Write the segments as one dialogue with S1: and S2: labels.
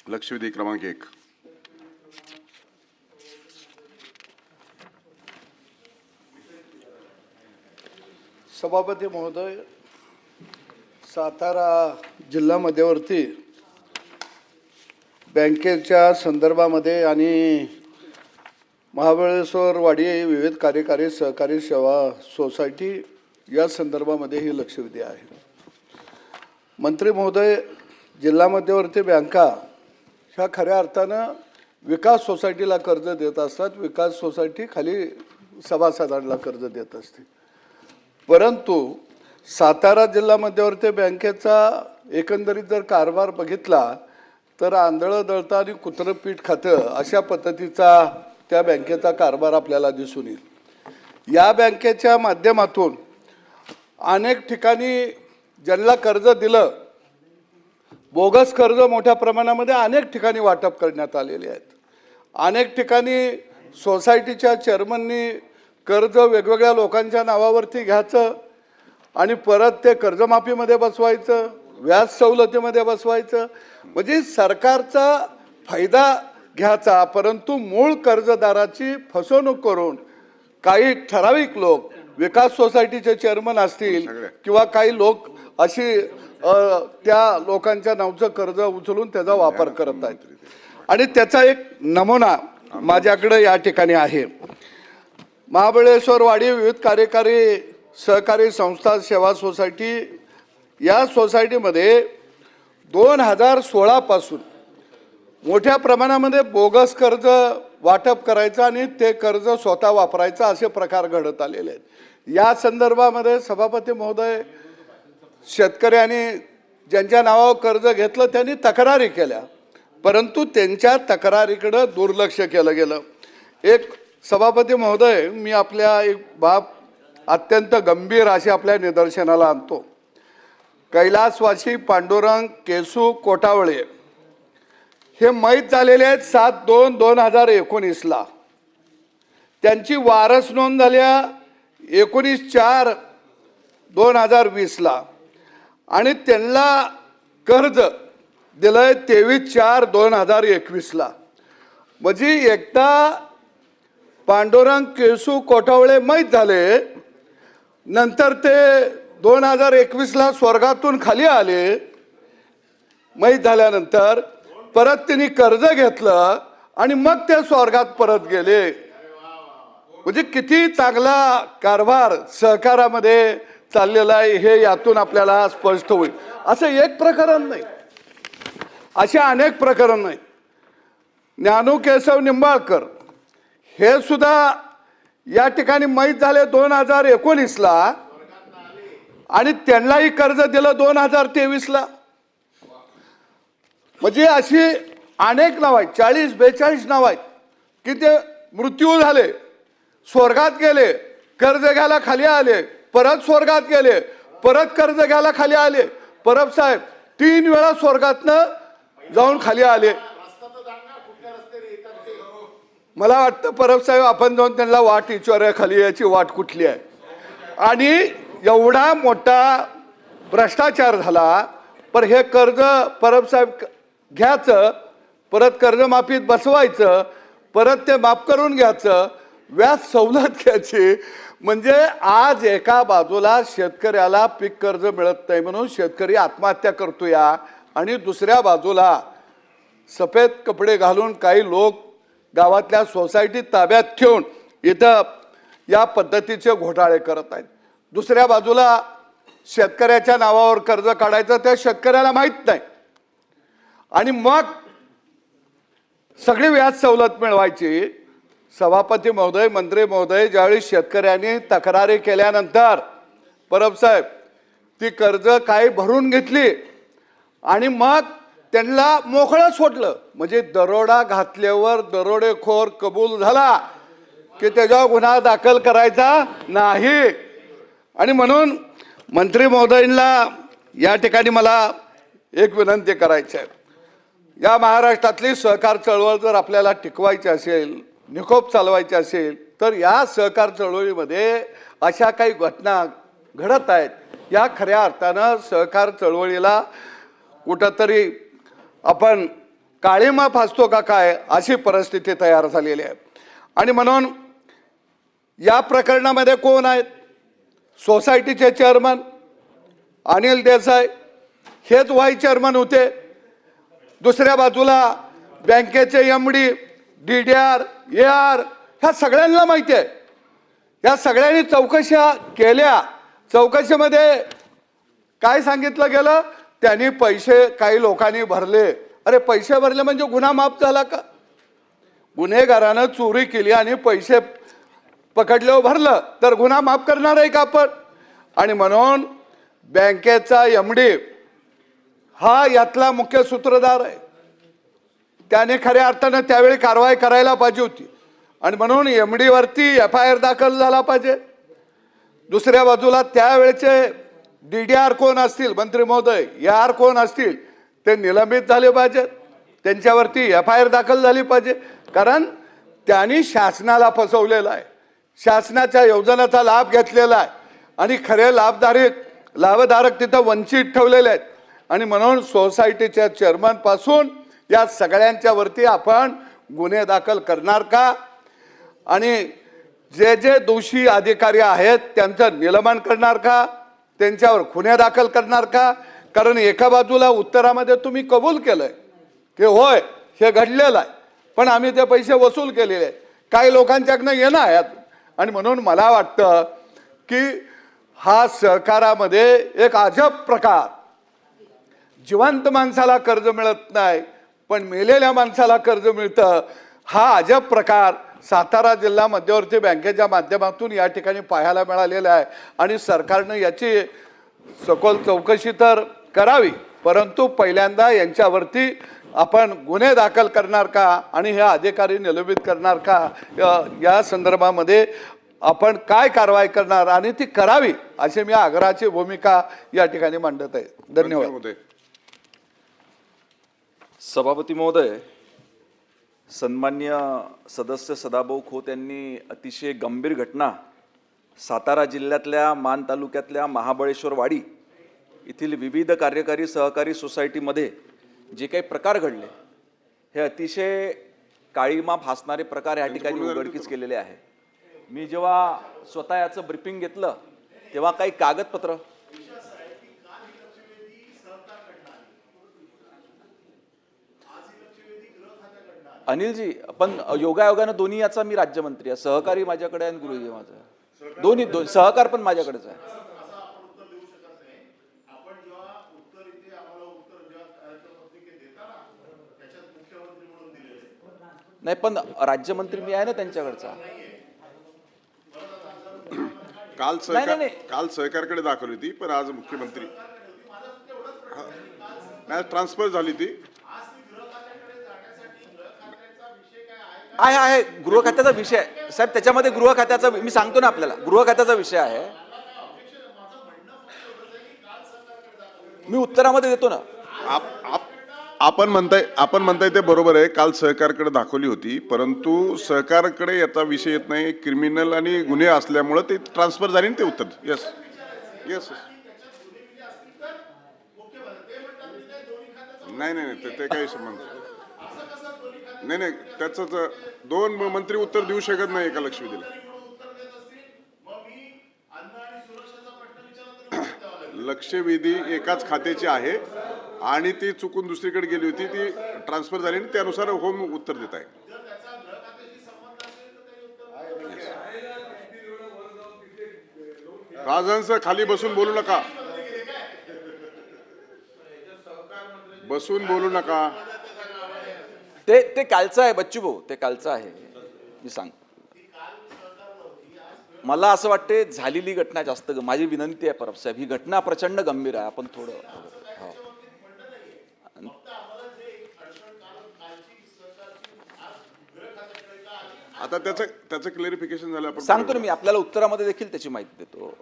S1: लक्षवेधी क्रमांक 1.
S2: सभापती महोदय, सातारा जिल्हा मध्यवर्ती बँकेच्या संदर्भामध्ये आणि महाबळेश्वर वाडी विविध कार्यकारी सहकारी सेवा सोसायटी या संदर्भामध्ये ही लक्षवेधी आहे. मंत्री महोदय, जिल्हा मध्यवर्ती बँका ह्या खऱ्या अर्थानं विकास सोसायटीला कर्ज देत असतात. विकास सोसायटी खाली सभासदांना कर्ज देत असते. परंतु सातारा जिल्हा मध्यवर्ती बँकेचा एकंदरीत जर कारभार बघितला तर आंधळं दळतं आणि कुत्रं पीठ खातं अशा पद्धतीचा त्या बँकेचा कारभार आपल्याला दिसून येईल. या बँकेच्या माध्यमातून अनेक ठिकाणी ज्यांना कर्ज दिलं, बोगस कर्ज मोठ्या प्रमाणामध्ये अनेक ठिकाणी वाटप करण्यात आलेले आहेत. अनेक ठिकाणी सोसायटीच्या चेअरमननी कर्ज वेगवेगळ्या लोकांच्या नावावरती घ्यायचं आणि परत ते कर्जमाफीमध्ये बसवायचं, व्याज सवलतीमध्ये बसवायचं. म्हणजे सरकारचा फायदा घ्यायचा, परंतु मूळ कर्जदाराची फसवणूक करून काही ठराविक लोक, विकास सोसायटीचे चेअरमन असतील किंवा काही लोक अशी त्या लोकांच्या नावचं कर्ज उचलून त्याचा वापर करत आहेत. आणि त्याचा एक नमुना माझ्याकडे या ठिकाणी आहे. महाबळेश्वर वाडी विविध कार्यकारी सहकारी संस्था सेवा सोसायटी या सोसायटीमध्ये 2016 पासून मोठ्या प्रमाणामध्ये बोगस कर्ज वाटप करायचं आणि ते कर्ज स्वतः वापरायचं असे प्रकार घडत आलेले आहेत. या संदर्भामध्ये सभापती महोदय, शेतकऱ्यांनी ज्यांच्या नावावर कर्ज घेतलं त्यांनी तक्रारी केल्या, परंतु त्यांच्या तक्रारीकडे दुर्लक्ष केलं गेलं. एक सभापती महोदय, मी आपल्या एक बाब अत्यंत गंभीर अशी आपल्या निदर्शनाला आणतो. कैलासवासी पांडुरंग केसू कोटावळे हे मैत झालेले आहेत 7/2/2019ला. त्यांची वारस नोंद झाल्या 19/4/2020ला आणि त्यांना कर्ज दिलंय 23/4/2021ला. म्हणजे एकदा पांडुरंग केसू कोटावळे मैत झाले, नंतर ते 2021ला स्वर्गातून खाली आले. मैत झाल्यानंतर परत त्यांनी कर्ज घेतलं आणि मग ते स्वर्गात परत गेले. म्हणजे किती चांगला कारभार सहकारामध्ये चाललेला आहे हे यातून आपल्याला स्पष्ट होईल. असं एक प्रकरण नाही, असे अनेक प्रकरण नाही. ज्ञानू केशव निंबाळकर हे सुद्धा या ठिकाणी मैत झाले 2019ला आणि त्यांनाही कर्ज दिलं 2023ला. म्हणजे अशी अनेक नाव आहेत, 40-42 नाव आहेत की ते मृत्यू झाले, स्वर्गात गेले, कर्ज घ्यायला खाली आले, परत स्वर्गात गेले, परत कर्ज घ्यायला खाली आले. परब साहेब 3 वेळा स्वर्गातनं जाऊन खाली आले. मला वाटतं परब साहेब आपण जाऊन त्यांना वाट विचारूया खाली याची वाट कुठली आहे. आणि एवढा मोठा भ्रष्टाचार झाला. पण हे कर्ज परब साहेब घ्यायचं, परत कर्जमाफीत बसवायचं, परत ते माफ करून घ्यायचं, व्याज सवलत घ्यायची. म्हणजे आज एका बाजूला शेतकऱ्याला पीक कर्ज मिळत नाही म्हणून शेतकरी आत्महत्या करतो या, आणि दुसऱ्या बाजूला सफेद कपडे घालून काही लोक गावातल्या सोसायटी ताब्यात ठेवून इथं या पद्धतीचे घोटाळे करत आहेत. दुसऱ्या बाजूला शेतकऱ्याच्या नावावर कर्ज काढायचं त्या शेतकऱ्याला माहीत नाही आणि मग सगळी व्याज सवलत मिळवायची. सभापती महोदय, मंत्री महोदय, ज्यावेळी शेतकऱ्यांनी तक्रारी केल्यानंतर परब साहेब ती कर्ज काही भरून घेतली आणि मग त्यांना मोकळं सोडलं. म्हणजे दरोडा घातल्यावर दरोडेखोर कबूल झाला की त्याच्यावर गुन्हा दाखल करायचा नाही. आणि म्हणून मंत्री महोदयांना या ठिकाणी मला एक विनंती करायची आहे. या महाराष्ट्रातली सहकार चळवळ जर आपल्याला टिकवायची असेल, निकोप चालवायची असेल, तर या सहकार चळवळीमध्ये अशा काही घटना घडत आहेत. या खऱ्या अर्थानं सहकार चळवळीला कुठंतरी आपण काळीमा फासतो का काय अशी परिस्थिती तयार झालेली आहे. आणि म्हणून या प्रकरणामध्ये कोण आहेत? सोसायटीचे चेअरमन अनिल देसाई हेच व्हाईस चेअरमन होते. दुसऱ्या बाजूला बँकेचे MD, DDR, AR ह्या सगळ्यांना माहिती आहे. या सगळ्यांनी चौकशा केल्या. चौकशीमध्ये काय सांगितलं गेलं? त्यांनी पैसे काही लोकांनी भरले. अरे पैसे भरले म्हणजे गुन्हा माफ झाला का? गुन्हेगारानं चोरी केली आणि पैसे पकडल्यावर भरलं तर गुन्हा माफ करणार आहे का आपण? आणि म्हणून बँकेचा MD हा यातला मुख्य सूत्रधार आहे. त्याने खऱ्या अर्थानं त्यावेळी कारवाई करायला पाहिजे होती. आणि म्हणून MD वरती FIR दाखल झाला पाहिजे. दुसऱ्या बाजूला त्यावेळेचे DDR कोण असतील मंत्री महोदय, AR कोण असतील ते निलंबित झाले पाहिजेत. त्यांच्यावरती FIR दाखल झाली पाहिजे. कारण त्यांनी शासनाला फसवलेलं आहे, शासनाच्या योजनांचा लाभ घेतलेला आहे आणि खरे लाभधारक तिथं वंचित ठेवलेले आहेत. आणि म्हणून सोसायटीच्या चेअरमन पासून या सगळ्यांच्या वरती आपण गुन्हे दाखल करणार का? आणि जे जे दोषी अधिकारी आहेत त्यांचं निलंबन करणार का? त्यांच्यावर गुन्हे दाखल करणार का? कारण एका बाजूला उत्तरामध्ये तुम्ही कबूल केलंय की होय हे घडलेलं आहे, पण आम्ही ते पैसे वसूल केलेले आहेत. काही लोकांच्याकडनं येणं आहे. आणि म्हणून मला वाटतं की हा सहकारामध्ये एक अजब प्रकार, जिवंत माणसाला कर्ज मिळत नाही पण मेलेल्या माणसाला कर्ज मिळतं, हा अजब प्रकार सातारा जिल्हा मध्यवर्ती बँकेच्या माध्यमातून या ठिकाणी पाहायला मिळालेला आहे. आणि सरकारनं याची सखोल चौकशी तर करावी, परंतु पहिल्यांदा यांच्यावरती आपण गुन्हे दाखल करणार का आणि हे अधिकारी निलंबित करणार का, या संदर्भामध्ये आपण काय कारवाई करणार आणि ती करावी अशी मी आग्रहाची भूमिका या ठिकाणी मांडत आहे. धन्यवाद.
S1: सभापती महोदय, सन्मान्य सदस्य सदाभाऊ खोत यांनी अतिशय गंभीर घटना सातारा जिल्ह्यातल्या मान तालुक्यातल्या महाबळेश्वरवाडी येथील विविध कार्यकारी सहकारी सोसायटीमध्ये जे काही प्रकार घडले हे अतिशय काळीमा फासणारे प्रकार या ठिकाणी उघडकीस केलेले आहे. मी जेव्हा स्वतः याचं ब्रीफिंग घेतलं तेव्हा काही कागदपत्र अनिलजी, पण योगायोगानं दोन्ही याचा मी राज्यमंत्री आहे. सहकारी माझ्याकडे आहे आणि गृह माझं दोन्ही सहकार पण माझ्याकडेच आहे. नाही, पण राज्यमंत्री मी आहे ना त्यांच्याकडचा.
S3: काल सहकारकडे दाखवली होती पण आज मुख्यमंत्री ट्रान्सफर झाली ती
S1: आहे गृह खात्याचा विषय साहेब. त्याच्यामध्ये गृह खात्याचा मी सांगतो ना आपल्याला, गृह खात्याचा विषय आहे. मी उत्तरामध्ये देतो ना.
S3: आपण म्हणताय ते बरोबर आहे. काल सहकारकडे दाखवली होती परंतु सहकारकडे याचा विषय येत नाही. क्रिमिनल आणि गुन्हे असल्यामुळे ते ट्रान्सफर झाली ते उत्तर. यस यस नाही ते काही संबंध नाही. त्याच दोन मंत्री उत्तर देऊ शकत नाही एका लक्षवेधीला. लक्षवेधी एकाच खात्याची आहे आणि ती चुकून दुसरीकडे गेली होती, ती ट्रान्सफर झाली आणि त्यानुसार होम उत्तर देत आहे. राजहंस, खाली बसून बोलू नका, बसून बोलू नका.
S1: ते कालचं आहे बच्चू भाऊ, ते कालचं आहे. मी सांग, मला असं वाटते झालेली घटना जास्त, माझी विनंती आहे परब साहेब, ही घटना प्रचंड गंभीर आहे. आपण थोडं
S3: आता त्याचं क्लॅरिफिकेशन झालं. आपण
S1: सांगतो ना मी, आपल्याला उत्तरामध्ये देखील त्याची माहिती देतो.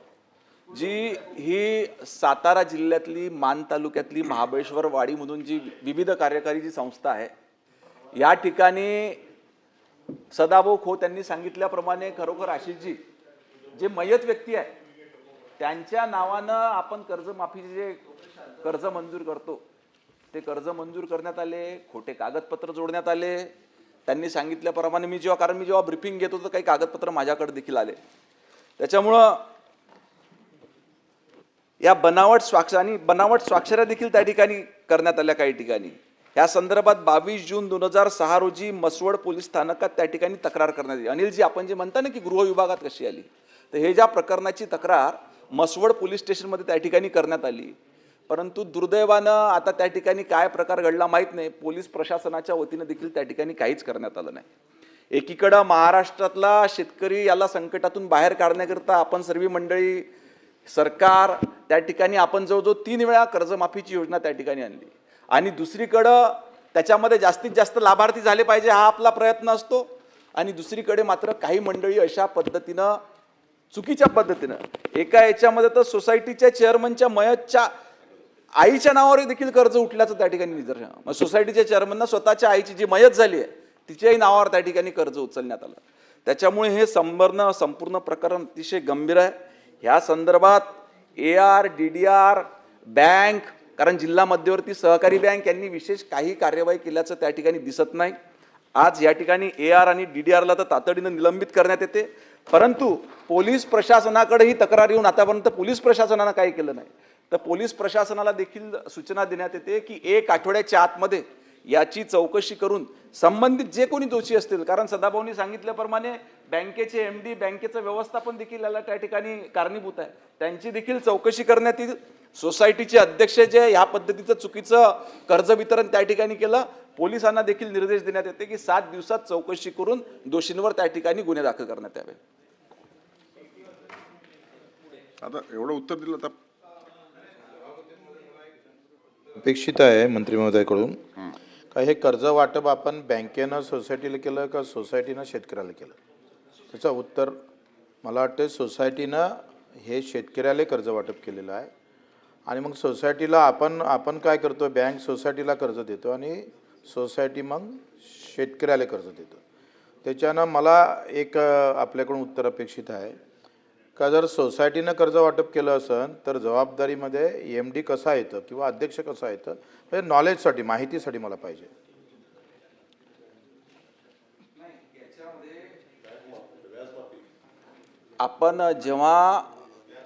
S1: जी ही सातारा जिल्ह्यातली मान तालुक्यातली महाबळेश्वर वाडी म्हणून जी विविध कार्यकारी जी संस्था आहे, या ठिकाणी सदाभाऊ खोत यांनी सांगितल्याप्रमाणे खरोखर आशिषजी जे मयत व्यक्ती आहे त्यांच्या नावानं आपण कर्जमाफीचे जे कर्ज मंजूर करतो ते कर्ज मंजूर करण्यात आले, खोटे कागदपत्र जोडण्यात आले. त्यांनी सांगितल्याप्रमाणे मी जेव्हा ब्रीफिंग घेत होतो काही कागदपत्र माझ्याकडे देखील आले. त्याच्यामुळं या बनावट स्वाक्षऱ्या देखील त्या ठिकाणी करण्यात आल्या काही ठिकाणी. या संदर्भात 22 जून 2006 रोजी मसवड पोलीस स्थानकात त्या ठिकाणी तक्रार करण्यात आली. अनिलजी, आपण जे म्हणता ना की गृह विभागात कशी आली, तर हे ज्या प्रकरणाची तक्रार मसवड पोलीस स्टेशनमध्ये त्या ठिकाणी करण्यात आली. परंतु दुर्दैवानं आता त्या ठिकाणी काय प्रकार घडला माहीत नाही, पोलीस प्रशासनाच्या वतीनं देखील त्या ठिकाणी काहीच करण्यात आलं नाही. एकीकडं महाराष्ट्रातला शेतकरी याला संकटातून बाहेर काढण्याकरता आपण सर्व मंडळी, सरकार त्या ठिकाणी आपण जवळजवळ 3 वेळा कर्जमाफीची योजना त्या ठिकाणी आणली आणि दुसरीकडं त्याच्यामध्ये जास्तीत जास्त लाभार्थी झाले पाहिजे हा आपला प्रयत्न असतो. आणि दुसरीकडे मात्र काही मंडळी अशा पद्धतीनं, चुकीच्या पद्धतीनं, एका याच्यामध्ये तर सोसायटीच्या चेअरमनच्या मयतच्या आईच्या नावावर देखील कर्ज उठल्याचं त्या ठिकाणी निदर्शन. मग सोसायटीच्या चेअरमनना स्वतःच्या आईची जी मयत झाली आहे तिच्याही नावावर त्या ठिकाणी कर्ज उचलण्यात आलं. त्याच्यामुळे हे संपूर्ण प्रकरण अतिशय गंभीर आहे. ह्या संदर्भात AR, DDR, बँक, कारण जिल्हा मध्यवर्ती सहकारी बँक यांनी विशेष काही कार्यवाही केल्याचं त्या ठिकाणी दिसत नाही. आज या ठिकाणी AR आणि DDRला तर तातडीनं निलंबित करण्यात येते, परंतु पोलीस प्रशासनाकडे ही तक्रार येऊन आतापर्यंत पोलीस प्रशासनानं काही केलं नाही. तर पोलीस प्रशासनाला देखील सूचना देण्यात येते की 1 आठवड्याच्या आतमध्ये याची चौकशी करून संबंधित जे कोणी दोषी असतील, कारण सदाभाऊंनी सांगितल्याप्रमाणे बँकेचे MD, बँकेचं व्यवस्थापन देखील याला त्या ठिकाणी कारणीभूत आहे, त्यांची देखील चौकशी करण्यात येईल. सोसायटीचे अध्यक्ष जे ह्या पद्धतीचं चुकीचं कर्ज वितरण त्या ठिकाणी केलं, पोलिसांना देखील निर्देश देण्यात येते की 7 दिवसात चौकशी करून दोषींवर त्या ठिकाणी गुन्हे दाखल करण्यात यावे.
S3: आता एवढं उत्तर दिलं तर
S4: अपेक्षित आहे मंत्री महोदयाकडून का हे कर्ज वाटप आपण बँकेनं सोसायटीला केलं का सोसायटीनं शेतकऱ्याला केलं? त्याचं उत्तर मला वाटतं सोसायटीनं हे शेतकऱ्याला कर्ज वाटप केलेलं आहे आणि मग सोसायटीला आपण काय करतो, बँक सोसायटीला कर्ज देतो आणि सोसायटी मग शेतकऱ्याला कर्ज देतो. त्याच्यानं मला एक आपल्याकडून उत्तर अपेक्षित आहे का जर सोसायटीनं कर्ज वाटप केलं असेल तर जबाबदारीमध्ये MD कसा येतं किंवा अध्यक्ष कसा येतं हे नॉलेजसाठी, माहितीसाठी मला पाहिजे.
S1: आपण जेव्हा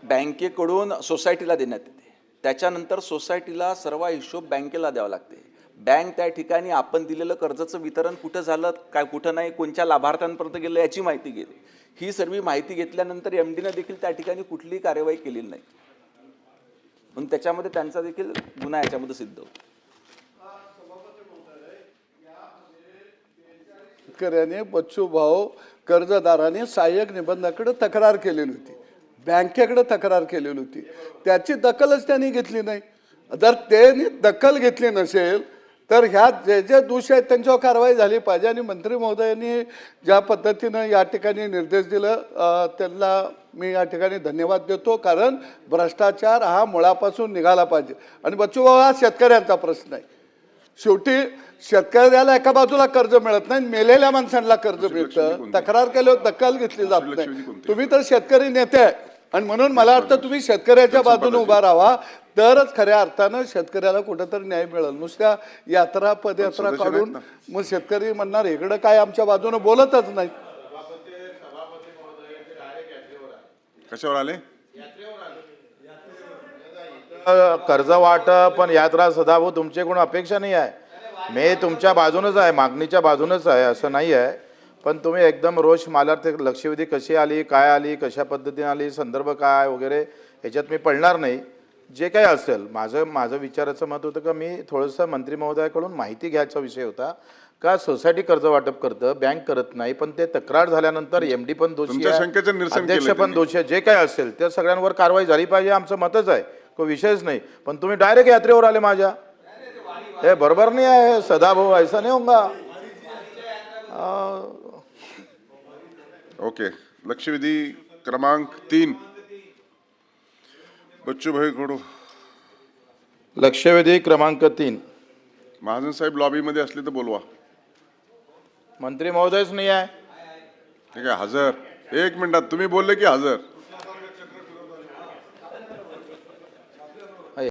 S1: बँकेकडून सोसायटीला देण्यात येते त्याच्यानंतर सोसायटीला सर्व हिशोब बँकेला द्यावा लागते. बँक त्या ठिकाणी आपण दिलेलं कर्जाचं वितरण कुठं झालं, काय कुठं नाही, कोणत्या लाभार्थ्यांपर्यंत गेलं याची माहिती घेते. ही सर्व माहिती घेतल्यानंतर MDनं देखील त्या ठिकाणी कुठलीही कार्यवाही केलेली नाही, पण त्याच्यामध्ये त्यांचा देखील गुन्हा याच्यामध्ये सिद्ध होतो.
S2: शेतकऱ्याने बच्चूभाऊ कर्जदाराने सहाय्यक निबंधाकडे तक्रार केलेली होती, बँकेकडे तक्रार केलेली होती, त्याची दखलच त्यांनी घेतली नाही. जर त्यांनी दखल घेतली नसेल तर ह्या जे जे दोषी आहेत त्यांच्यावर कारवाई झाली पाहिजे. आणि मंत्री महोदयांनी ज्या पद्धतीनं या ठिकाणी निर्देश दिलं त्यांना मी या ठिकाणी धन्यवाद देतो, कारण भ्रष्टाचार हा मुळापासून निघाला पाहिजे. आणि बच्चूभाऊ हा शेतकऱ्यांचा प्रश्न आहे. शेवटी शेतकऱ्याला एका बाजूला कर्ज मिळत नाही, मेलेल्या माणसांना कर्ज मिळतं, तक्रार केल्यावर दखल घेतली जात नाही. तुम्ही तर शेतकरी नेते आहे आणि म्हणून मला वाटतं तुम्ही शेतकऱ्याच्या बाजूने उभा राहा, तरच खऱ्या अर्थानं शेतकऱ्याला कुठंतरी न्याय मिळेल. नुसत्या यात्रा पदयात्रा काढून मग शेतकरी म्हणणार इकडं काय आमच्या बाजूने बोलतच नाही.
S3: कशावर आले?
S4: कर्ज वाटप पण यात्रा सदाभाऊ तुमच्याकडून अपेक्षा नाही आहे. मी तुमच्या बाजूनच आहे, मागणीच्या बाजूनच आहे असं नाही आहे, पण तुम्ही एकदम रोष मालार्थ लक्षवेधी कशी आली, काय आली, कशा पद्धतीने आली, संदर्भ काय वगैरे ह्याच्यात मी पडणार नाही. जे काही असेल माझं विचाराचं मत होतं का मी थोडंसं मंत्री महोदयाकडून माहिती घ्यायचा विषय होता का सोसायटी कर्ज वाटप करतं, बँक करत नाही, पण ते तक्रार झाल्यानंतर MD पण दोषी आहे, अध्यक्ष पण दोषी आहे. जे काही असेल त्या सगळ्यांवर कारवाई झाली पाहिजे आमचं मतच आहे, तो विषयच नाही. पण तुम्ही डायरेक्ट यात्रेवर आले माझ्या, हे बरोबर नाही आहे सदाभाऊ, ऐसा नाही होगा.
S3: ओके, लक्षवेधी क्रमांक 3 बच्चूभाई कडू.
S4: लक्षवेधी क्रमांक 3.
S3: महाजन साहेब लॉबीमध्ये असले तर बोलवा.
S4: मंत्री महोदयच नाही आहे.
S3: ठीक आहे, हजर. 1 मिनिटात तुम्ही बोलले की हजर.